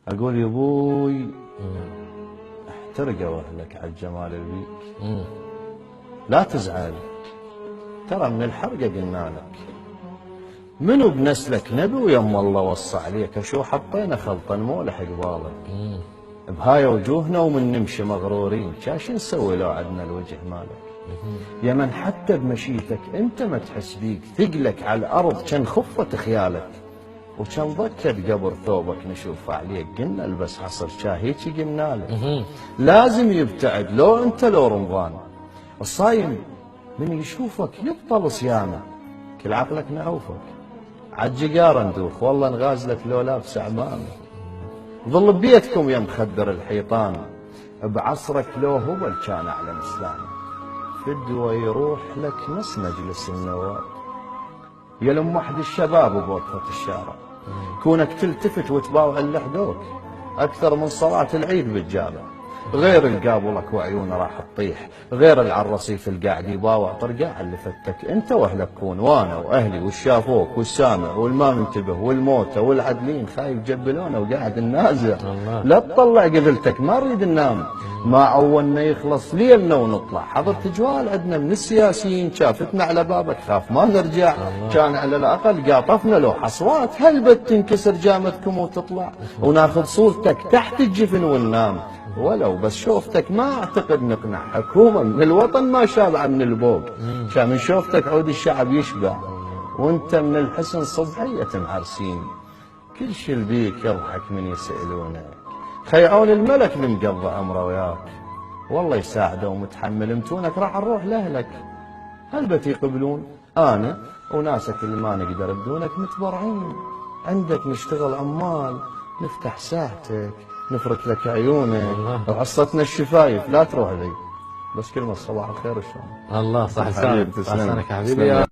اقول يا ابوي احترقوا اهلك على الجمال البيك، لا تزعل ترى من الحرقه قلنا لك، منو بنسلك نبي ويم الله وصى عليك، شو حطينا خلطا مولح قبالك بهاي وجوهنا ومن نمشي مغرورين، شاش نسوي لو عدنا الوجه مالك، يا من حتى بمشيتك انت ما تحس بيك، ثقلك على الارض كان خفة خيالك، وكان ضكت قبر ثوبك نشوف عليك، قلنا البس عصر شاهيك قلنا لك، لازم يبتعد لو انت لو رمضان، الصايم من يشوفك يبطل صيامه، كل عقلك نعوفك عالجقار ندوخ، والله نغازلك لو لابس عمامه، ظل ببيتكم يا مخدر الحيطان، بعصرك لو هو كان اعلن اسلامه، فدوى يروح لك نص مجلس النواب، يا لم وحد الشباب بوقفة الشارع، كونك تلتفت وتباوع اللي حدوك اكثر من صلاة العيد بالجامع، غير القابلك وعيونه راح تطيح، غير العالرصيف القاعد يباوع طرقاع اللي فتك، انت واهلك كون وانا واهلي والشافوك والسامع والما منتبه والموتى والعدلين خايف جبلونه وقاعد النازع، لا تطلع قبلتك ما نريد ننام، ما عولنا يخلص ليلنا ونطلع، حضرت جوال عندنا من السياسيين شافتنا على بابك خاف ما نرجع، كان على الاقل قاطفنا لو حصوات هلبت تنكسر جامتكم وتطلع، وناخذ صورتك تحت الجفن وننام، ولو بس شوفتك ما اعتقد نقنع حكومه من الوطن ما شابعه من البوق، كان من شوفتك عود الشعب يشبع، وانت من الحسن صبحيه معرسين، كل شي بيك يضحك من يسالونك، خيعون الملك اللي مقضى عمره وياك، والله يساعده ومتحمل متونك راح نروح لاهلك، هل بتيقبلون انا وناسك اللي ما نقدر بدونك متبرعين، عندك نشتغل عمال نفتح ساعتك نفرك لك عيونك وعصتنا الشفايف، لا تروح ذي بس كلمة صباح الخير وشلون الله صح لسانك، صح لسانك يا حبيبي.